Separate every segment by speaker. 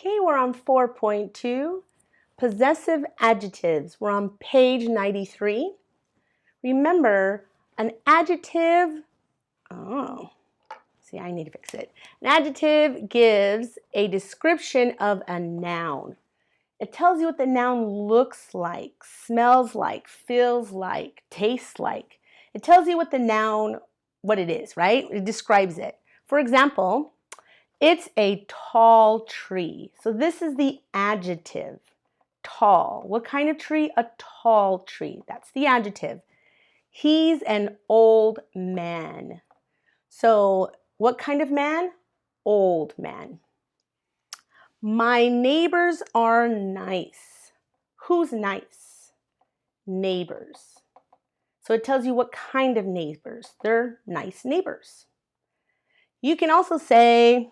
Speaker 1: Okay, we're on 4.2, possessive adjectives. We're on page 93. Remember, an adjective, I need to fix it. An adjective gives a description of a noun. It tells you what the noun looks like, smells like, feels like, tastes like. It tells you what the noun, what it is, right? It describes it. For example, it's a tall tree. So this is the adjective, tall. What kind of tree? A tall tree. That's the adjective. He's an old man. So what kind of man? Old man. My neighbors are nice. Who's nice? Neighbors. So it tells you what kind of neighbors. They're nice neighbors. You can also say,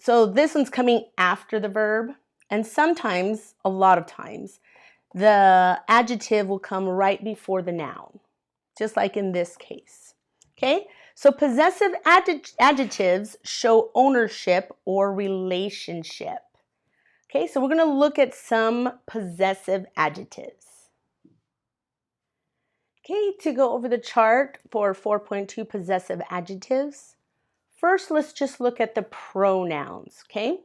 Speaker 1: so this one's coming after the verb, and sometimes, a lot of times, the adjective will come right before the noun, just like in this case. Okay, so possessive adjectives show ownership or relationship. Okay, so we're going to look at some possessive adjectives. Okay, to go over the chart for 4.2 possessive adjectives, first let's just look at the pronouns, okay?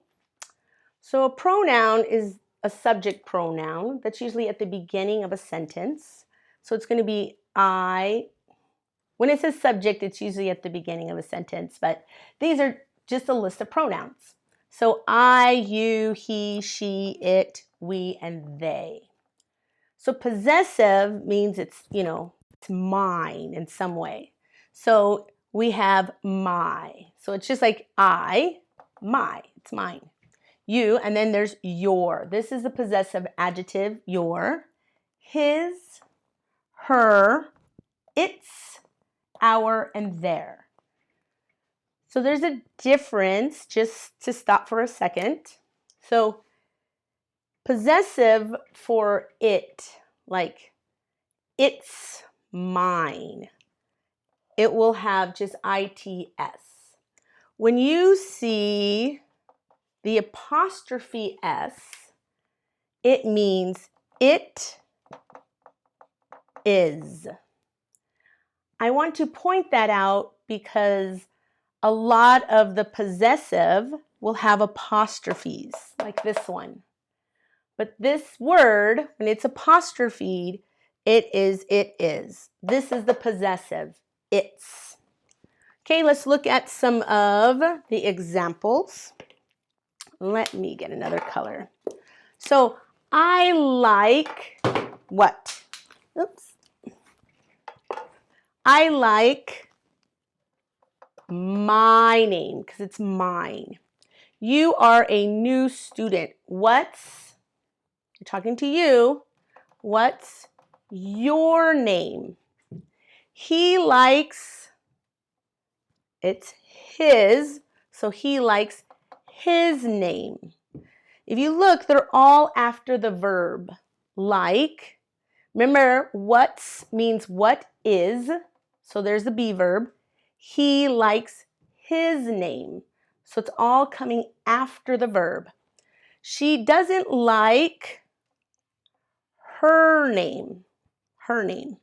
Speaker 1: So a pronoun is a subject pronoun that's usually at the beginning of a sentence. So it's going to be I. When it says subject, it's usually at the beginning of a sentence, but these are just a list of pronouns. So I, you, he, she, it, we, and they. So possessive means it's, it's mine in some way. So we have my. So it's just like I, my, it's mine. You, and then there's your. This is the possessive adjective, your. His, her, its, our, and their. So there's a difference, just to stop for a second. So possessive for it, like it's mine, it will have just its. When you see the apostrophe s, it means it is. I want to point that out because a lot of the possessive will have apostrophes, like this one. But this word, when it's apostrophed, it is, it is. This is the possessive, it's. Okay, let's look at some of the examples. Let me get another color. So I like what? Oops. I like my name because it's mine. You are a new student. You're talking to you. What's your name? He likes, it's his, so he likes his name. If you look, they're all after the verb. Like, remember, what means what is, so there's the be verb. He likes his name, so it's all coming after the verb. She doesn't like her name. Her name.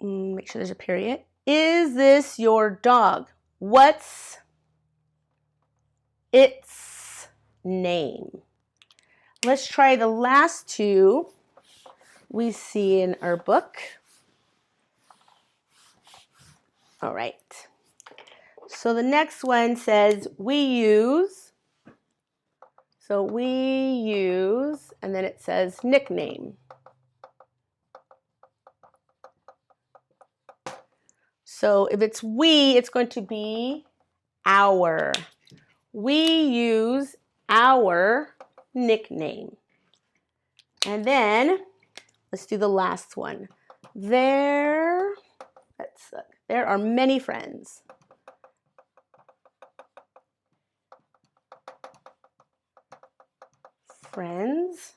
Speaker 1: Make sure there's a period. Is this your dog? What's its name? Let's try the last two we see in our book. All right. So the next one says we use. So we use, and then it says nickname. So if it's we, it's going to be our. We use our nickname. And then let's do the last one. There are many friends. Friends.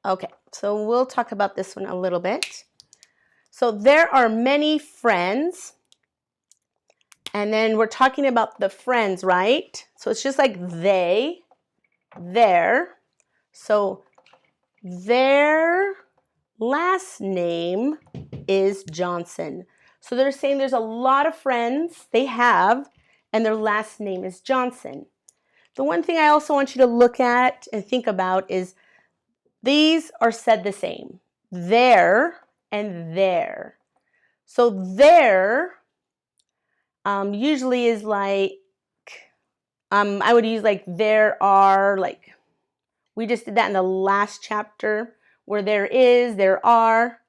Speaker 1: Okay, so we'll talk about this one a little bit. So there are many friends, and then we're talking about the friends, right? So it's just like they, their. So their last name is Johnson. So they're saying there's a lot of friends they have, and their last name is Johnson. The one thing I also want you to look at and think about is these are said the same. There and there. So there usually is like, I would use like there are, like we just did that in the last chapter where there is, there are.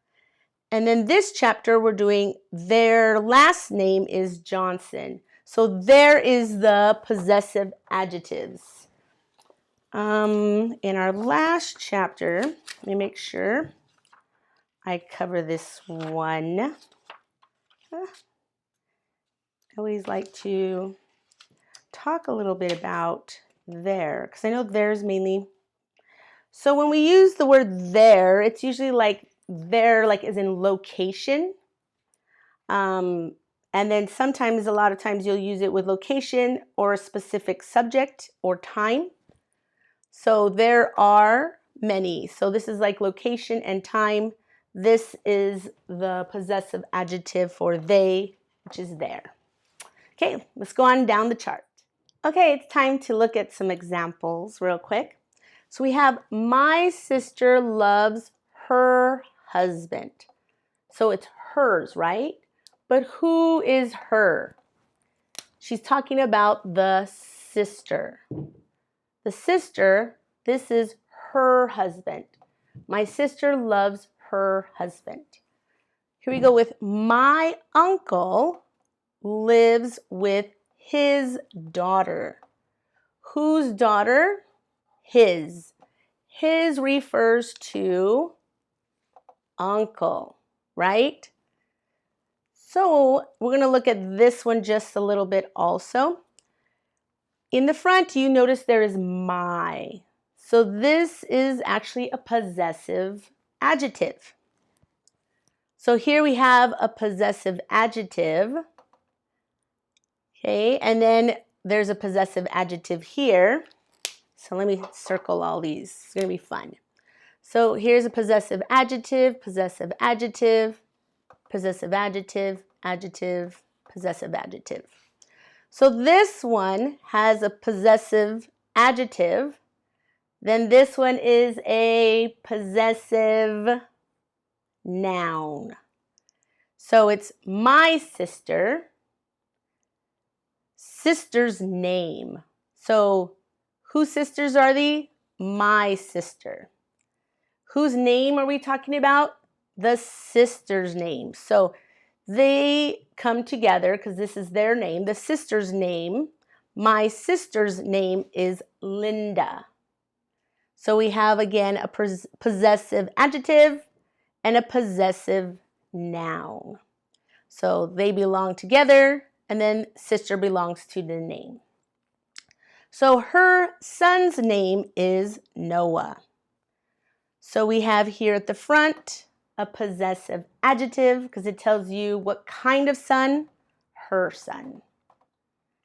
Speaker 1: And then this chapter we're doing their last name is Johnson. So there is the possessive adjectives. In our last chapter, let me make sure I cover this one. I always like to talk a little bit about there, because I know there's mainly. So when we use the word there, it's usually like there, like as in location. And then sometimes, a lot of times, you'll use it with location or a specific subject or time. So there are many. So this is like location and time. This is the possessive adjective for they, which is there. Okay, let's go on down the chart. Okay, it's time to look at some examples real quick. So we have my sister loves her husband. So it's hers, right? But who is her? She's talking about the sister. The sister, this is her husband. My sister loves her husband. Here we go with my uncle lives with his daughter. Whose daughter? His. His refers to uncle, right? So we're going to look at this one just a little bit also. In the front, you notice there is my. So this is actually a possessive adjective. So here we have a possessive adjective. Okay, and then there's a possessive adjective here. So let me circle all these. It's going to be fun. So here's a possessive adjective, possessive adjective, possessive adjective, adjective, possessive adjective. So this one has a possessive adjective. Then this one is a possessive noun. So it's my sister, sister's name. So whose sisters are they? My sister. Whose name are we talking about? The sister's name. So they come together because this is their name. The sister's name. My sister's name is Linda. So we have again a possessive adjective and a possessive noun. So they belong together, and then sister belongs to the name. So her son's name is Noah. So we have here at the front a possessive adjective because it tells you what kind of son, her son.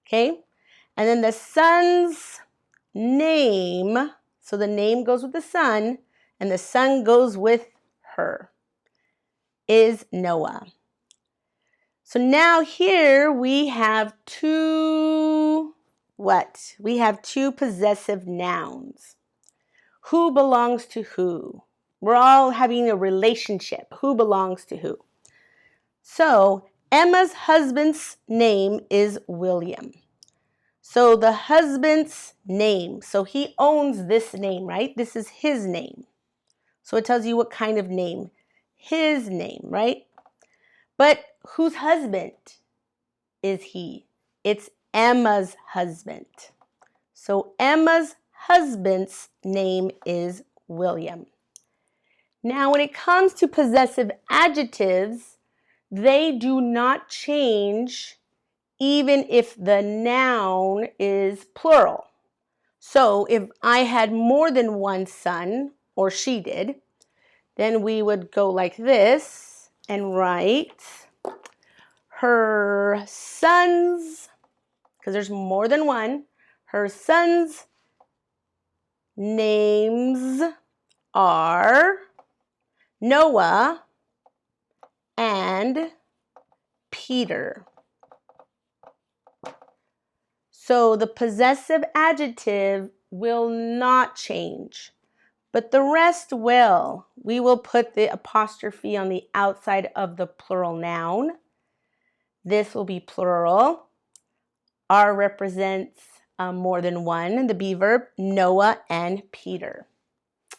Speaker 1: Okay? And then the son's name, so the name goes with the son and the son goes with her, is Noah. So now here we have two, what? We have two possessive nouns. Who belongs to who? We're all having a relationship. Who belongs to who? So Emma's husband's name is William. So the husband's name, so he owns this name, right? This is his name. So it tells you what kind of name. His name, right? But whose husband is he? It's Emma's husband. So Emma's husband's name is William. Now, when it comes to possessive adjectives, they do not change even if the noun is plural. So if I had more than one son or she did, then we would go like this and write her sons, because there's more than one, her sons' names are Noah and Peter. So the possessive adjective will not change, but the rest will. We will put the apostrophe on the outside of the plural noun. This will be plural. R represents more than one, the be verb, Noah and Peter.